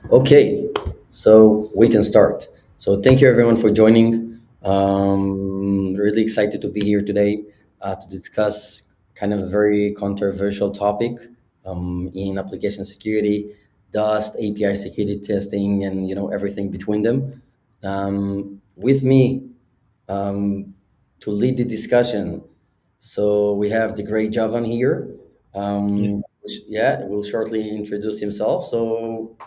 Okay, so we can start. So thank you everyone for joining. Really excited to be here today to discuss kind of a very controversial topic in application security, DAST, API security testing, and everything between them. With me to lead the discussion. So we have the great Javan here. Yes. Yeah, will shortly introduce himself. So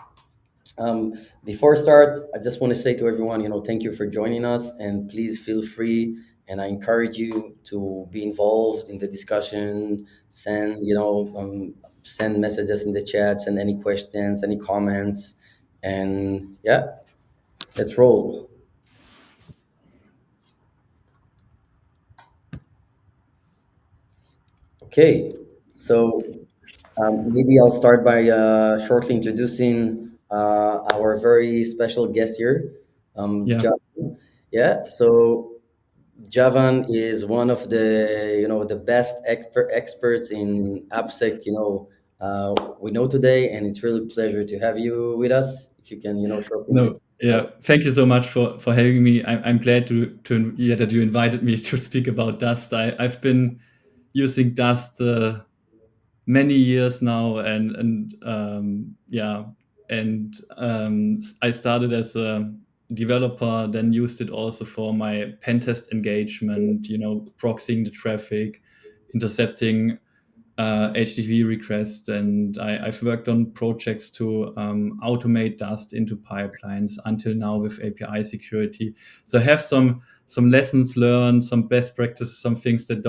before I start, I just want to say to everyone, thank you for joining us, and please feel free. And I encourage you to be involved in the discussion. Send messages in the chat, send any questions, any comments, and yeah, let's roll. Okay, so maybe I'll start by shortly introducing our very special guest here, Yeah. Javan. Yeah, so Javan is one of the best experts in AppSec, we know today, and it's really a pleasure to have you with us. If you can, shortly introduce No. yourself. Yeah. Thank you so much for having me. I'm glad to yeah that you invited me to speak about Dust. I've been using Dust many years now, and yeah, and I started as a developer, then used it also for my pen test engagement. Proxying the traffic, intercepting HTTP requests, and I've worked on projects to automate Dust into pipelines until now with API security. So I have some lessons learned, some best practice, some things that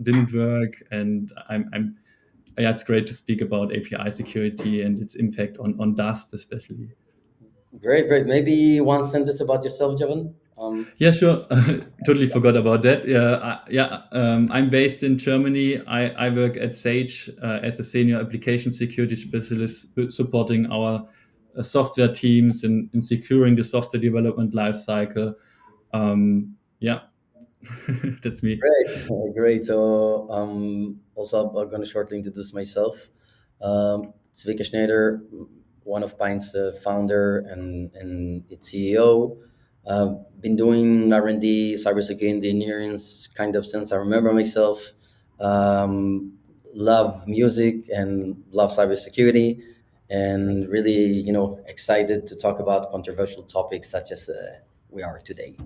didn't work, and I'm yeah, it's great to speak about API security and its impact on Dust especially. Great, great. Maybe one sentence about yourself, Javan. Yeah, sure. Totally forgot about that. I'm based in Germany. I work at Sage as a senior application security specialist, supporting our software teams in securing the software development lifecycle. Yeah, that's me. Great, great. So, also, I'm going to shortly introduce myself. Tzvika Shneider, one of Pynt's founder and its CEO. Been doing R&D, cybersecurity engineering kind of since I remember myself. Um, Love music and love cybersecurity, and really, excited to talk about controversial topics such as we are today.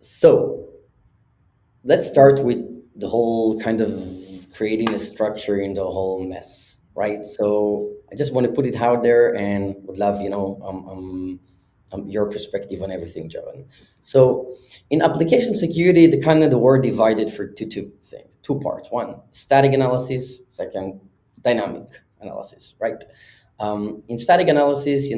So, let's start with the whole kind of creating a structure in the whole mess, right? So I just want to put it out there and would love, your perspective on everything, Joan. So in application security, the word divided for two things, two parts. One, static analysis. Second, dynamic analysis, right? In static analysis,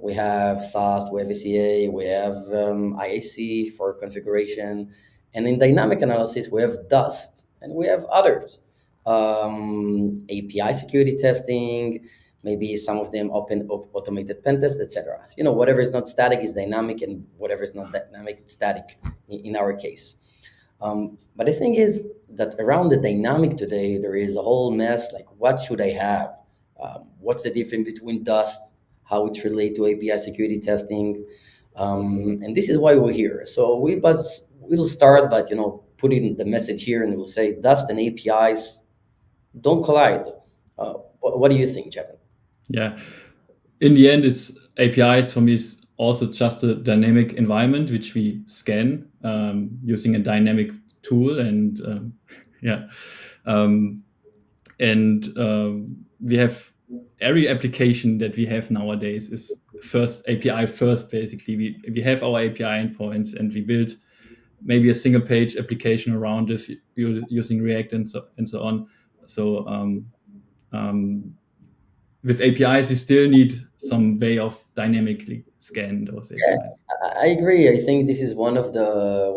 we have SAST, we have ACA, we have IAC for configuration, and in dynamic analysis, we have Dust and we have others. API security testing, maybe some of them automated pen tests, etc. Whatever is not static is dynamic, and whatever is not dynamic, it's static in our case. But the thing is that around the dynamic today, there is a whole mess. Like, what should I have? What's the difference between Dust? How it's relate to API security testing? And this is why we're here. So we'll start, but putting the message here, and we'll say Dust and APIs don't collide. What do you think, Jevin? Yeah. In the end, it's APIs for me is also just a dynamic environment which we scan using a dynamic tool, and yeah, um, and we have every application that we have nowadays is first API first. Basically, we have our API endpoints, and we build maybe a single page application around this using React and so on. So with APIs, we still need some way of dynamically scan those Yeah, APIs. I agree. I think this is one of the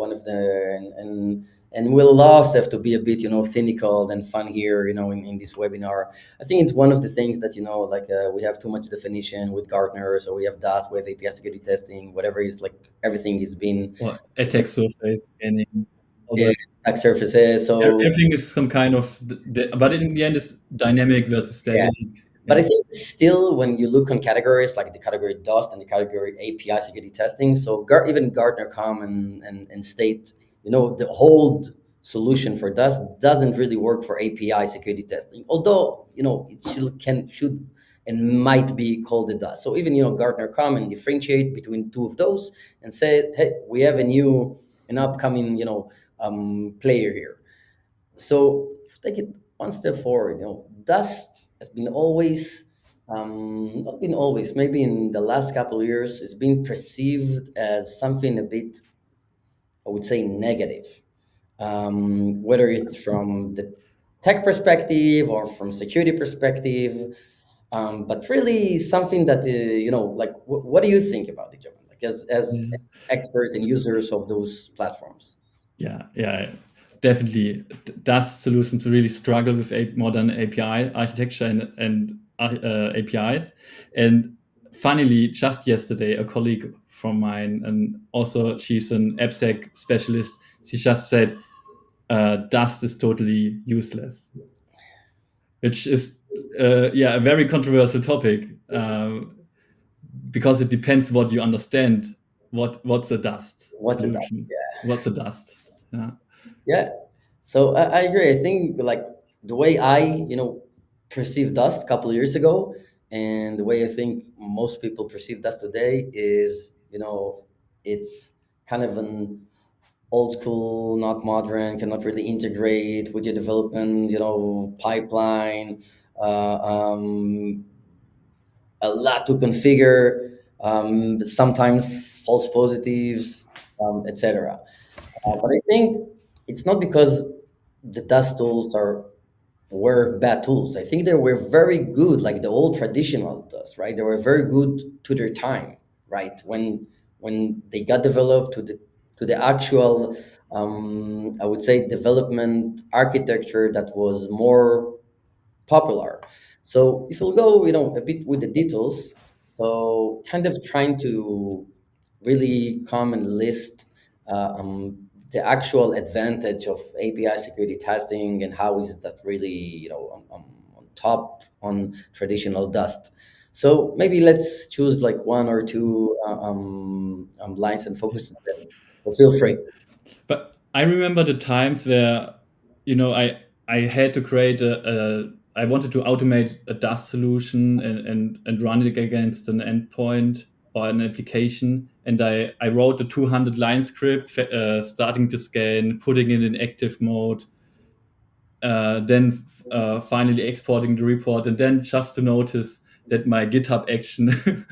and we'll also have to be a bit cynical and fun here in this webinar. I think it's one of the things that like we have too much definition with Gartner, so we have DAST, we have API security testing, whatever is like everything is been Or attack surface scanning, all yeah, the attack surfaces. So everything is some kind of, but in the end, it's dynamic versus yeah, static. But I Yeah. think still, when you look on categories like the category DAST and the category API security testing, so even Gartner come and state, the whole solution for DAST doesn't really work for API security testing, although, it should and might be called the DAST. So even, Gartner come and differentiate between two of those and say, hey, we have an upcoming, player here. So if you take it one step forward, dust has been always, not been always, maybe in the last couple of years, it's been perceived as something a bit, I would say, negative. Whether it's from the tech perspective or from security perspective, but really something that, like, what do you think about it, Javan? Like, as Yeah. expert and users of those platforms? Yeah, yeah, definitely. Dust solutions really struggle with modern API architecture and APIs. And funnily, just yesterday, a colleague from mine, and also she's an AppSec specialist, she just said, Dust is totally useless, which is, yeah, a very controversial topic, because it depends what you understand. What's a Dust What's it? solution? What's a Dust? Yeah. Yeah. So I agree. I think, like, the way I, perceived Dust a couple of years ago, and the way I think most people perceive Dust today is, it's kind of an old school, not modern, cannot really integrate with your development, pipeline, uh, um, a lot to configure, sometimes false positives, etc. But I think it's not because the dust tools were bad tools. I think they were very good, like the old traditional dust, right? They were very good to their time, right? When they got developed to the actual, I would say, development architecture that was more popular. So if you'll go, a bit with the details, so kind of trying to really come and list, the actual advantage of API security testing and how is that really, on top on traditional Dust. So maybe let's choose like one or two, lines and focus on them. So feel free. But I remember the times where, I had to create I wanted to automate a Dust solution and run it against an endpoint or an application, and I wrote a 200 line script, starting to scan, putting it in active mode, then finally exporting the report, and then just to notice that my GitHub action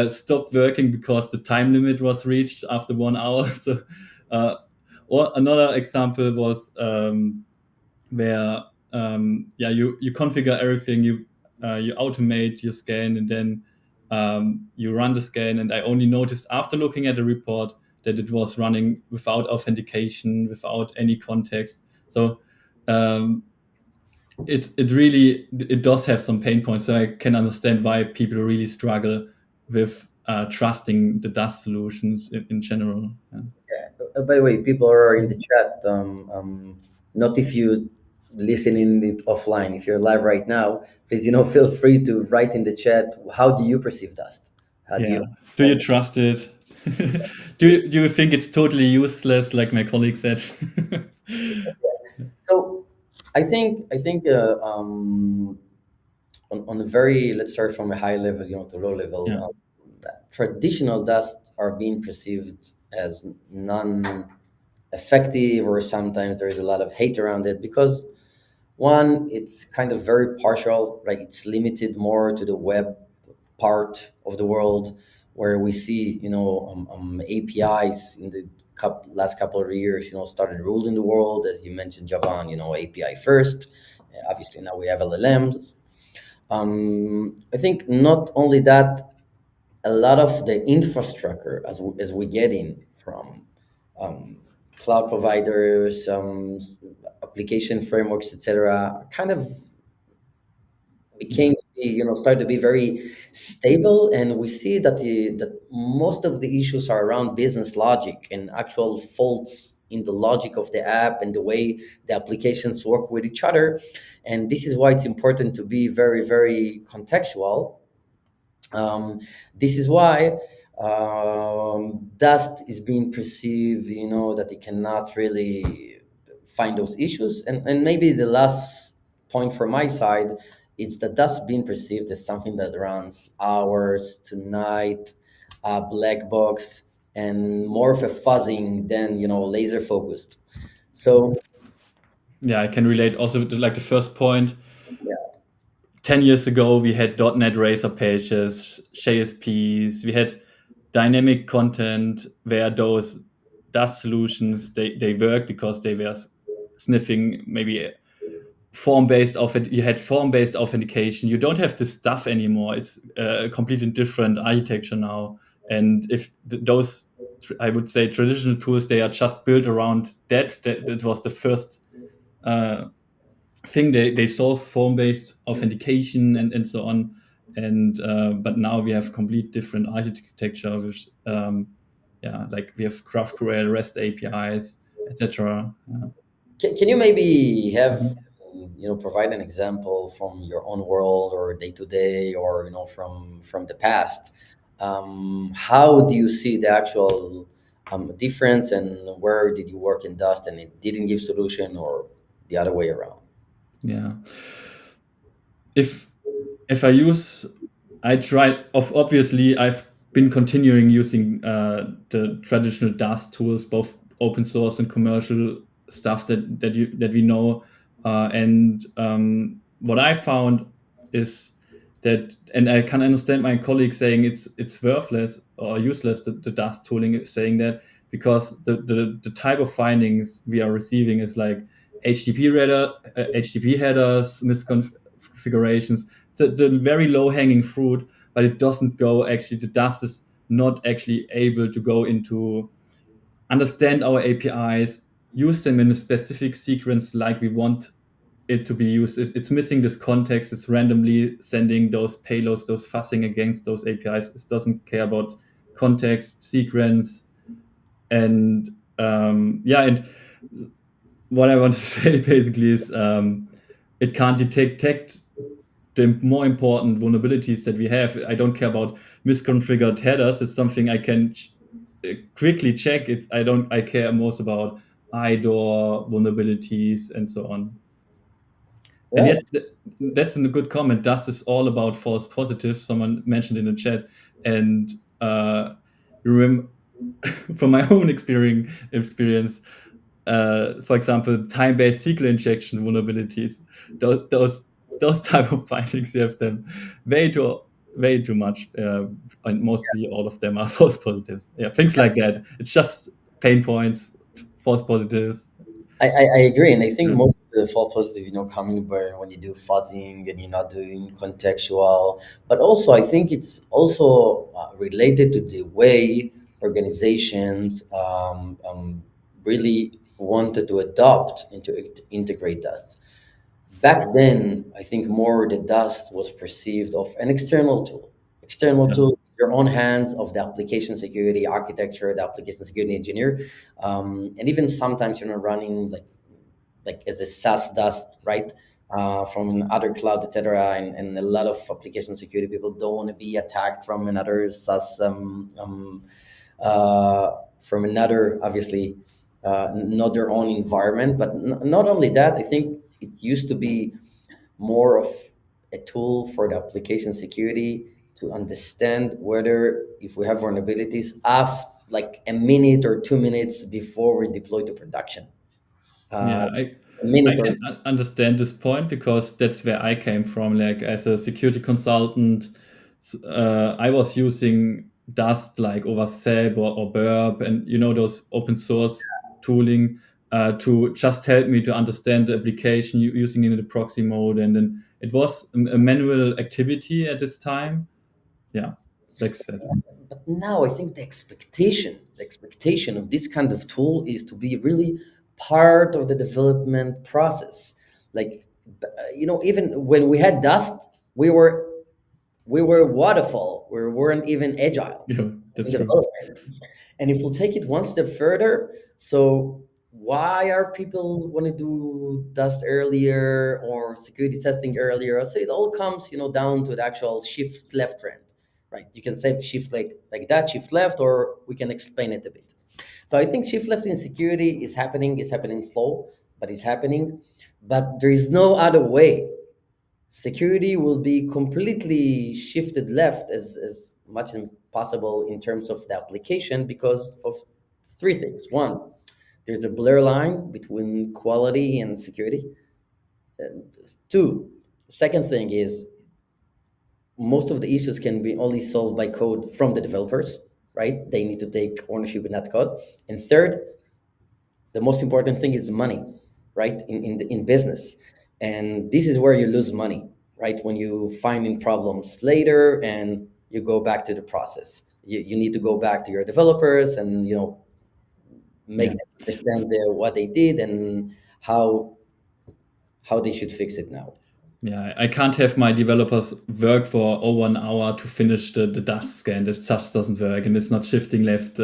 stopped working because the time limit was reached after 1 hour. So, uh, or another example was, where, yeah, you configure everything, you automate your scan, and then you run the scan, and I only noticed after looking at the report that it was running without authentication, without any context. So, um, it really, it does have some pain points. So I can understand why people really struggle with trusting the Dust solutions in general. Yeah. Yeah. By the way, people are in the chat. Not if you listen in it offline. If you're live right now, please, feel free to write in the chat. How do you perceive Dust? How do you? Yeah. Do you trust it? Do you think it's totally useless, like my colleague said? So, I think, on a very, let's start from a high level, to low level. Yeah. Traditional Dust are being perceived as non-effective, or sometimes there is a lot of hate around it because, one, it's kind of very partial, right? It's limited more to the web part of the world, where we see, APIs in the last couple of years, started ruling the world. As you mentioned, Javan, API first. Obviously, now we have LLMs. I think not only that, a lot of the infrastructure, as we get in from, um, cloud providers, application frameworks, etc., kind of Yeah. became, started to be very stable, and we see that most of the issues are around business logic and actual faults in the logic of the app and the way the applications work with each other. And this is why it's important to be very, very contextual. This is why Dust is being perceived, that it cannot really find those issues. And maybe the last point from my side, it's that Dust being perceived as something that runs hours to night, black box, and more of a fuzzing than, laser focused. So, Yeah, I can relate also to like the first point. yeah, 10 years ago, we had .NET Razor pages, JSPs, we had dynamic content where those DAST solutions, they work because they were sniffing maybe form-based you had form-based authentication. You don't have this stuff anymore. It's a completely different architecture now. And if those, I would say, traditional tools, they are just built around that was the first uh, thing they solve form-based authentication and so on. And but now we have complete different architecture with yeah, like we have GraphQL, REST APIs, etc. can you maybe have, Mhm. provide an example from your own world or day to day, or from the past? How do you see the actual difference, and where did you work in Dust and it didn't give solution, or the other way around? Yeah. If if I use, I tried. Obviously, I've been continuing using the traditional DAST tools, both open source and commercial stuff that we know. And what I found is that, and I can understand my colleagues saying it's worthless or useless. The DAST tooling is saying that because the type of findings we are receiving is like HTTP headers, misconfigurations, the very low hanging fruit, but it doesn't go actually. The Dust is not actually able to go into understand our APIs, use them in a specific sequence like we want it to be used. It's missing this context. It's randomly sending those payloads, those fussing against those APIs. It doesn't care about context, sequence, and yeah. And what I want to say basically is it can't detect the more important vulnerabilities that we have. I don't care about misconfigured headers. It's something I can quickly check. I care most about IDOR vulnerabilities and so on. And Yeah. yes, that's a good comment. Dust is all about false positives. Someone mentioned in the chat, and remember from my own experience, for example, time-based SQL injection vulnerabilities. Those type of findings, you have them way too much, and mostly all of them are false positives. Yeah, things like that. It's just pain points, false positives. I agree, and I think Yeah, most of the false positive, coming by when you do fuzzing and you're not doing contextual. But also, I think it's also related to the way organizations really wanted to adopt into integrate Dust. Back then, I think more the Dust was perceived of an external yeah, tool, your own hands of the application security architecture, the application security engineer, and even sometimes you're not running like as a SaaS Dust, right? From other cloud, etc. And a lot of application security people don't want to be attacked from another SaaS, from another, obviously, not their own environment. But not only that, I think it used to be more of a tool for the application security to understand whether if we have vulnerabilities after like a minute or 2 minutes before we deploy to production. yeah. A I minute or can understand this point because that's where I came from. Like as a security consultant, I was using Dust like over SEB or Burp, and those open source tooling to just help me to understand the application using it in the proxy mode, and then it was a manual activity at this time. Yeah, like I said. But now I think the expectation of this kind of tool is to be really part of the development process. Like, even when we had Dust, we were waterfall. We weren't even agile Yeah, in that's true. development. And if we'll take it one step further, so why are people want to do dust earlier or security testing earlier? So it all comes, down to the actual shift left trend, right? You can say shift like that, shift left, or we can explain it a bit. So I think shift left in security is happening slow, but it's happening. But there is no other way. Security will be completely shifted left as much as possible in terms of the application because of three things. One, there's a blur line between quality and security. And two, second thing is most of the issues can be only solved by code from the developers, right? They need to take ownership in that code. And third, the most important thing is money, right? In business. And this is where you lose money, right? When you finding problems later and you go back to the process. You need to go back to your developers and make Yeah. them understand what they did and how how they should fix it now. Yeah, I can't have my developers work for over an hour to finish the dust scan. That just doesn't work, and it's not shifting left,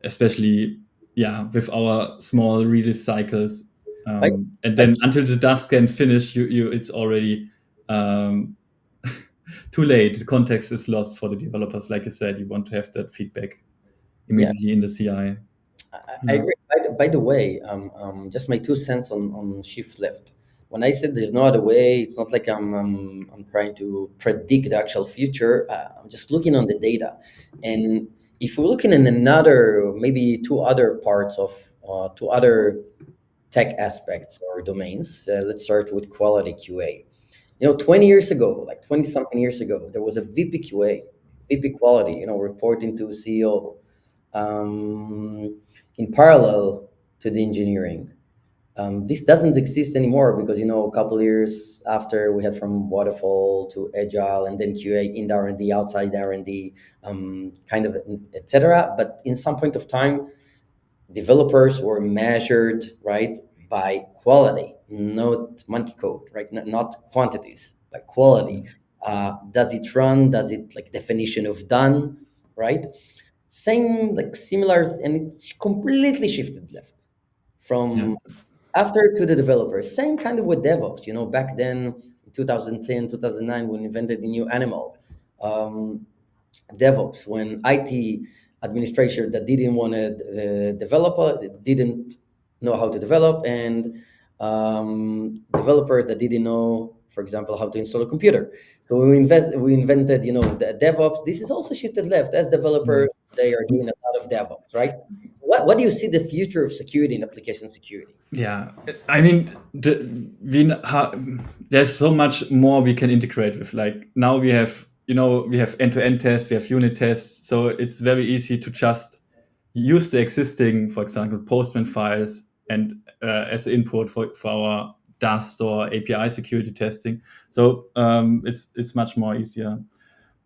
especially yeah with our small release cycles. By, And by, then until the dust scan finish, you it's already um, too late. The context is lost for the developers. Like you said, you want to have that feedback yeah, immediately in the CI. I Yeah, agree. By the way, just my 2 cents on shift left. When I said there's no other way, it's not like I'm trying to predict the actual future. I'm just looking on the data, and if we're looking in another, maybe two other parts of two other tech aspects or domains. Let's start with quality QA. 20 years ago, like 20 something years ago, there was a VP QA, VP quality, reporting to CEO, um, in parallel to the engineering. This doesn't exist anymore because, a couple of years after we had from waterfall to agile and then QA in the R&D, outside R&D, kind of, etc. But in some point of time, developers were measured, right, by quality, not monkey code, right, not quantities, but quality. Does it run? Does it, like, definition of done, right? Same, like, similar, and it's completely shifted left yeah, from after to the developers. Same kind of with DevOps. Back then, 2010, 2009, when we invented the new animal. Um, DevOps, when IT administrator that didn't want to develop, didn't know how to develop, and developers that didn't know, for example, how to install a computer. So we invented, the DevOps. This is also shifted left as yeah. developers. They are doing a lot of DevOps, right? What do you see the future of security and application security? Yeah, I mean, there's so much more we can integrate with. Like now we have, we have end-to-end tests, we have unit tests, so it's very easy to just use the existing, for example, Postman files and as input for our Dust or API security testing. So it's much more easier.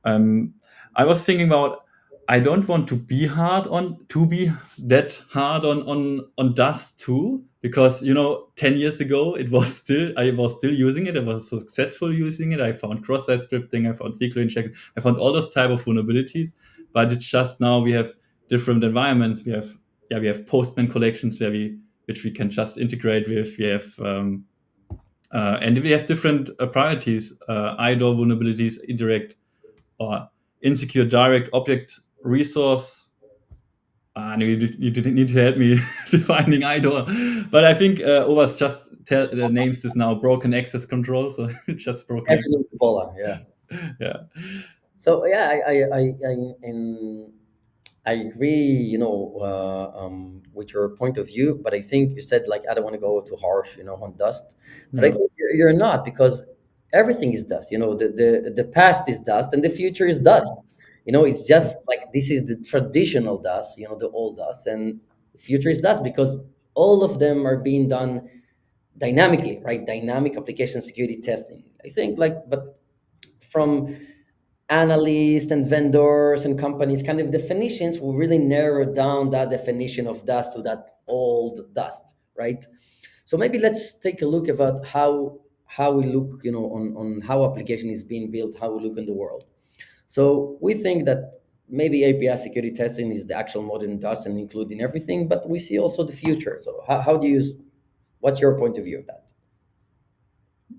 Um, I was thinking about I don't want to be that hard on Dust too because 10 years ago I was still using it. I was successful using it. I found cross-site scripting. I found SQL injection. I found all those type of vulnerabilities. But it's just now we have different environments. We have Postman collections which we can just integrate with. We have and we have different priorities. IDOR vulnerabilities, indirect or insecure direct object resource. You didn't need to help me defining IDOR, but I think OWASP just names this now broken access control, so it's just broken access. Everything Ebola, yeah. Yeah, So yeah, and I agree, with your point of view, but I think you said, like, I don't want to go too harsh, on dust, but I yeah, think you're not, because everything is dust. The past is dust and the future is dust. It's just like this is the traditional dust, the old dust, and the future is dust because all of them are being done dynamically, right? Dynamic application security testing. I think, like, but from analysts and vendors and companies kind of definitions will really narrow down that definition of dust to that old dust, right? So maybe let's take a look about how we look, on how application is being built, how we look in the world. So we think that maybe API security testing is the actual modern Dust and including everything, but we see also the future. So how do you, what's your point of view of that?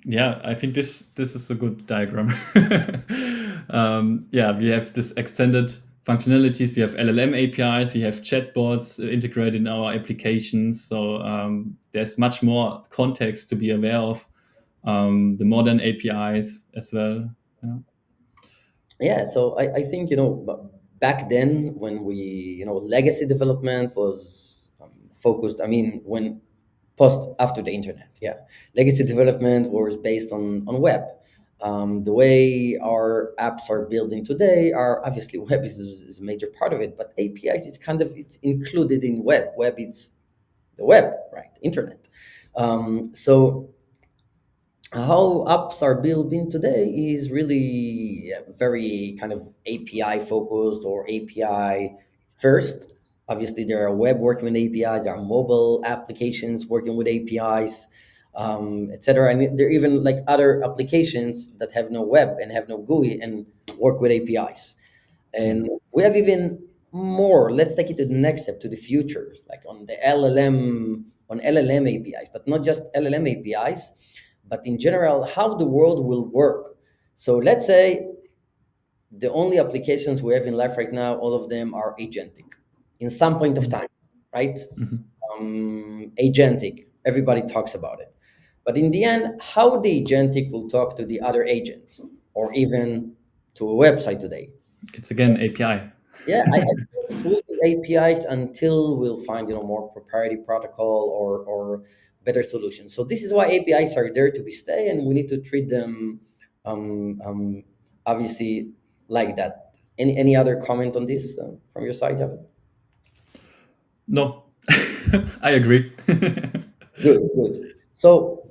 Yeah, I think this is a good diagram. Yeah, we have this extended functionalities. We have LLM APIs. We have chatbots integrated in our applications. So there's much more context to be aware of. The modern APIs as well. Yeah. Yeah, so I think, back then when we, legacy development was focused, I mean, when post after the internet, yeah, legacy development was based on web. The way our apps are building today are obviously web is a major part of it, but APIs is kind of, it's included in web. Web, it's the web, right? Internet. So how apps are built in today is really very kind of API focused or API first. Obviously, there are web working with APIs, there are mobile applications working with APIs, etc. And there are even like other applications that have no web and have no GUI and work with APIs. And we have even more. Let's take it to the next step, to the future, like on the LLM, on LLM APIs, but not just LLM APIs, but in general, how the world will work. So let's say the only applications we have in life right now, all of them are agentic in some point of time, right? Mhm. Agentic, everybody talks about it. But in the end, how the agentic will talk to the other agent or even to a website today. It's again API. Yeah, I think it will be APIs until we'll find more proprietary protocol or better solutions. So this is why APIs are there to be stay, and we need to treat them um, um, obviously like that. Any other comment on this from your side, Javan? No, I agree. Good, good. So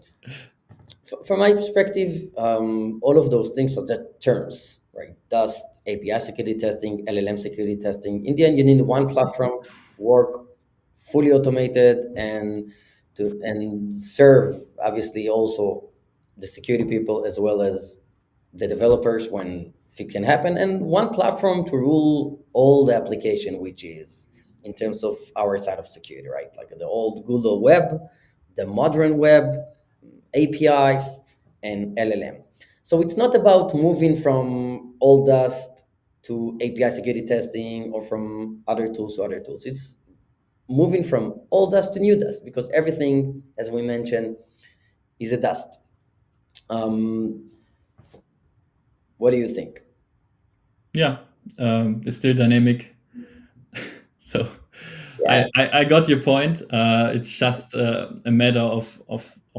from my perspective, all of those things are just terms, right? Dust, API security testing, LLM security testing. In the end, you need one platform, work fully automated, and serve obviously also the security people as well as the developers when it can happen, and one platform to rule all the application, which is in terms of our side of security, right? Like the old Google web, the modern web, APIs, and LLM. So it's not about moving from old Dust to API security testing or from other tools to other tools. It's moving from old Dust to new Dust because everything, as we mentioned, is a Dust. What do you think? Yeah, it's still dynamic. So Yeah, I got your point. It's just a matter of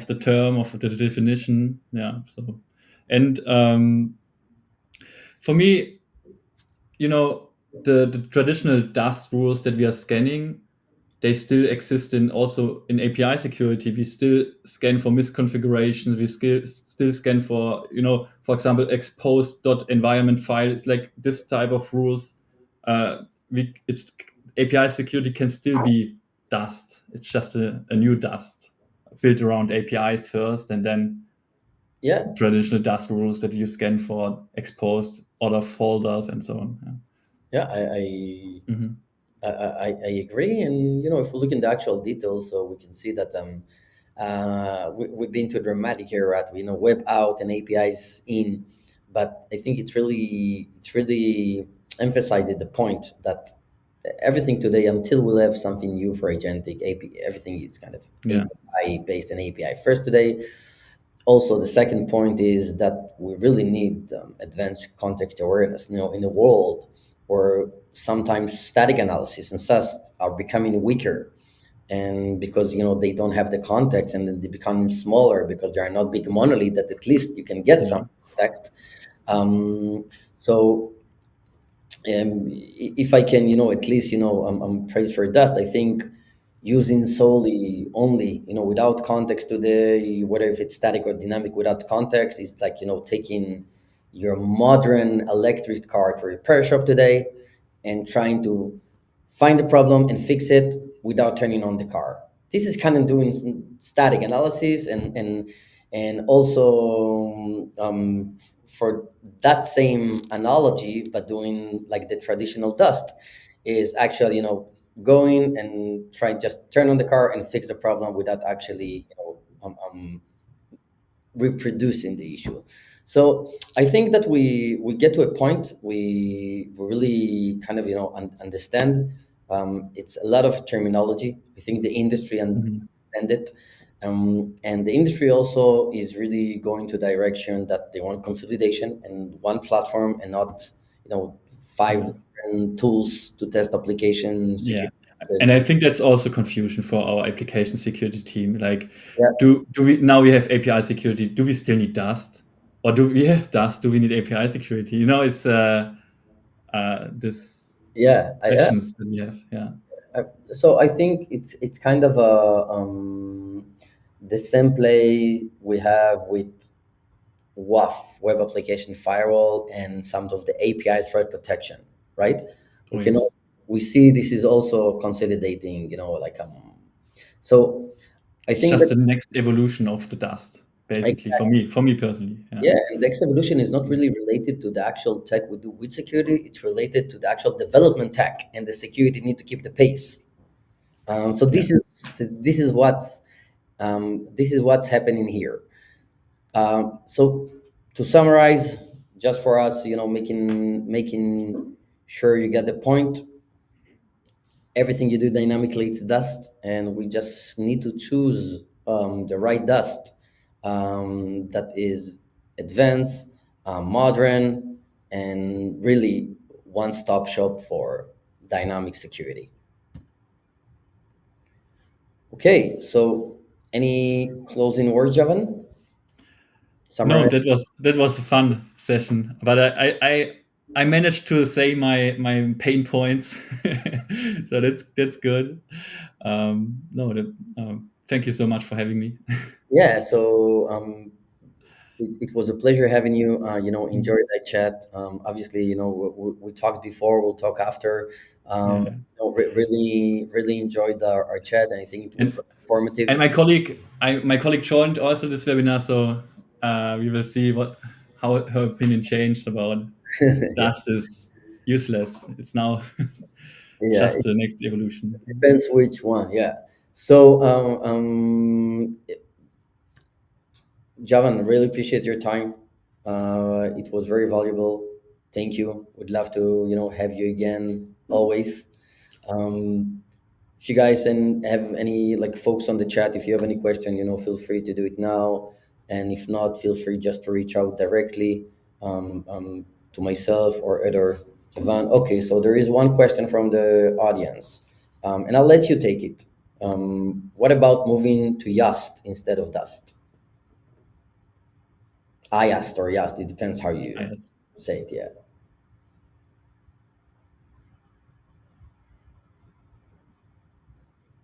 the term of the definition. Yeah. So, and for me, the traditional Dust rules that we are scanning, they still exist in also in API security. We still scan for misconfigurations. We still scan for, for example, exposed.environment file. It's like this type of rules. It's API security can still be Dust. It's just a new Dust built around APIs first, and then yeah, traditional Dust rules that you scan for exposed other folders and so on. yeah. Yeah. Hmm. I agree, and if we look in the actual details, so we can see that we've been to a dramatic era, web out and APIs in, but I think it's really emphasized the point that everything today, until we'll have something new for agentic API, everything is kind of Yeah. API based and API first today. Also, the second point is that we really need advanced context awareness. In a world where sometimes static analysis and SAST are becoming weaker, and because they don't have the context, and then they become smaller because they are not big monolith, that at least you can get Yeah. some context. So if I can, at least, I'm praised for dust. I think using solely only, without context today, whether if it's static or dynamic without context, is like, taking your modern electric car to a repair shop today and trying to find the problem and fix it without turning on the car. This is kind of doing some static analysis and also for that same analogy, but doing like the traditional dust, is actually, going and try just turn on the car and fix the problem without actually, reproducing the issue. So I think that we get to a point we really kind of, understand. It's a lot of terminology. I think the industry Mhm. understand it, and the industry also is really going to direction that they want consolidation and one platform and not, five Yeah. different tools to test application Yeah. security. And I And think that's also confusion for our application security team. Like, yeah, do we now we have API security? Do we still need Dust, or do we have Dust? Do we need API security? It's this yeah, questions that we have. Yeah. I, so I think it's kind of a, the same play we have with WAF, web application firewall, and some of the API threat protection, right? We Oh can yes. we see this is also consolidating, so I It's think just that the next evolution of the Dust, basically for exactly, me. For me personally. Yeah. yeah, and the next evolution is not really related to the actual tech we do with security. It's related to the actual development tech, and the security need to keep the pace. So Yeah. this is what's happening here. So to summarize, just for us, making sure you get the point. Everything you do dynamically, it's dust, and we just need to choose the right dust that is advanced, modern, and really one-stop shop for dynamic security. Okay, so any closing words, Javan? No, Summarize. that was a fun session, but I managed to say my pain points, so that's good. No, thank you so much for having me. Yeah, so it was a pleasure having you. Mm. Enjoyed that chat. Obviously, we talked before. We'll talk after. Yeah, Really, really enjoyed our chat, and I think it was and very informative. and my colleague joined also this webinar, so we will see how her opinion changed about Yeah, Dust is useless. It's now yeah. just It the next evolution. depends which one. Yeah. So, Javan, really appreciate your time. It was very valuable. Thank you. Would love to, have you again always. Um, if you guys and have any like folks on the chat, if you have any question, feel free to do it now. And if not, feel free just to reach out directly to myself or either Javan. Okay, so there is one question from the audience, and I'll let you take it. What about moving to Yast instead of Dust? Ayast or Yast, it depends how you Yes. say it. Yeah.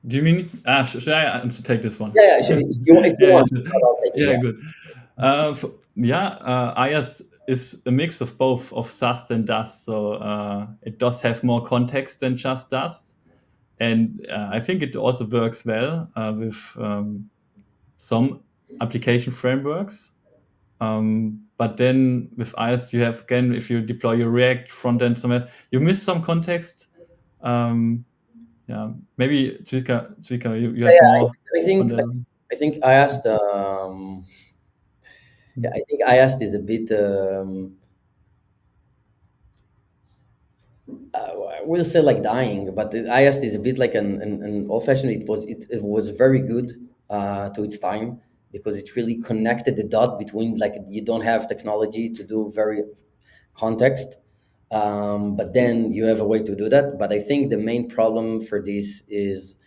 Do you mean? Should I answer, take this one? Yeah, yeah. If you Yeah, want, yeah, I'll take it. yeah, Yeah. good. Yeah, IaaS is a mix of both of SAST and Dust, so it does have more context than just Dust, and I think it also works well with some application frameworks. But then with IaaS, you have again, if you deploy your React front end somewhere, you miss some context. Um, yeah, maybe Tzvika, you Yeah, have more I on think the. I think I asked. Yeah, Mm. I think I asked is a bit. We'll say like dying, but the IAST is a bit like an old fashioned. It was very good to its time because it really connected the dot between like you don't have technology to do very context, but then you have a way to do that. But I think the main problem for this is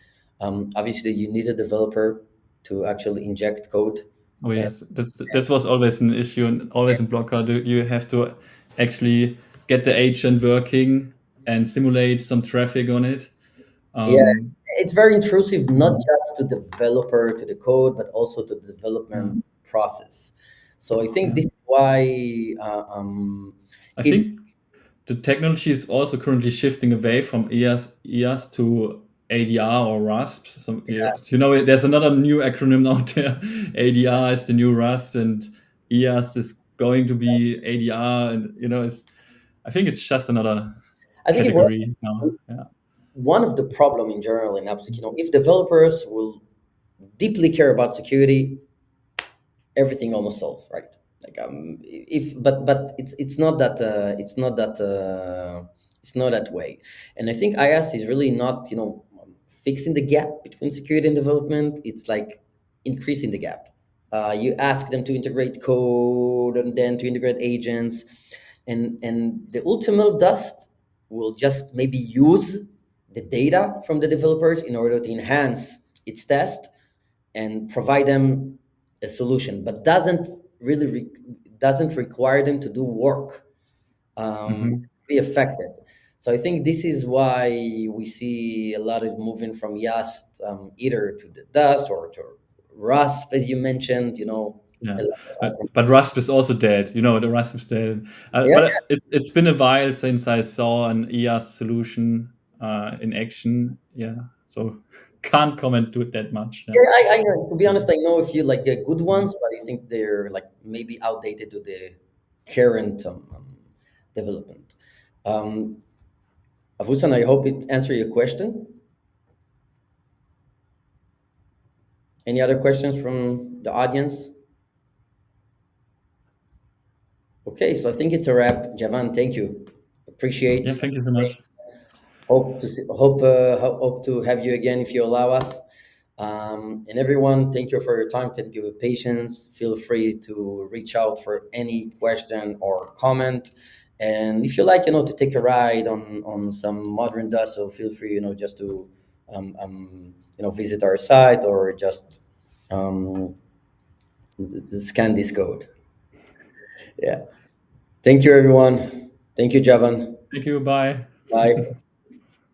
obviously you need a developer to actually inject code. Oh And yes, that was always an issue, and always in Blocker, you have to actually get the agent working and simulate some traffic on it. yeah, Um, it's very intrusive, not mm, just to developer, to the code, but also to the yeah, development process. So I think yeah. this is why I it's think the technology is also currently shifting away from EAS to ADR or RASP. There's another new acronym out there. ADR is the new RASP, and EAS is going to be ADR, and it's. I think it's just another I think if category now. Yeah. one of the problem in general in AppSec, if developers will deeply care about security, everything almost solved, right? Like if but it's not that it's not that way. And I think IaaS is really not fixing the gap between security and development. It's like increasing the gap. You ask them to integrate code and then to integrate agents, and the ultimate dust will just maybe use the data from the developers in order to enhance its test and provide them a solution, but doesn't require them to do work, Hmm. be affected. So I think this is why we see a lot of moving from Yast either to the Dust or to Rasp, as you mentioned. Yeah, A lot of but acronyms. Rasp is also dead. The Rasp is dead. Yeah, But it's been a while since I saw an EAS solution in action. Yeah, so can't comment to it that much. Yeah. yeah. I know. To be honest, I know a few like good ones, but I think they're like maybe outdated to the current development. Um, Avusan, I hope it answered your question. Any other questions from the audience? Okay, so I think it's a wrap. Javan, thank you. Yeah, Appreciate. thank you so much. Hope to have you again if you allow us. And everyone, thank you for your time. Thank you for your patience. Feel free to reach out for any question or comment. And if you like, to take a ride on some modern dust, so feel free, just to visit our site or just um, scan this code. Yeah. Thank you, everyone. Thank you, Javan. Thank you. Bye. Bye.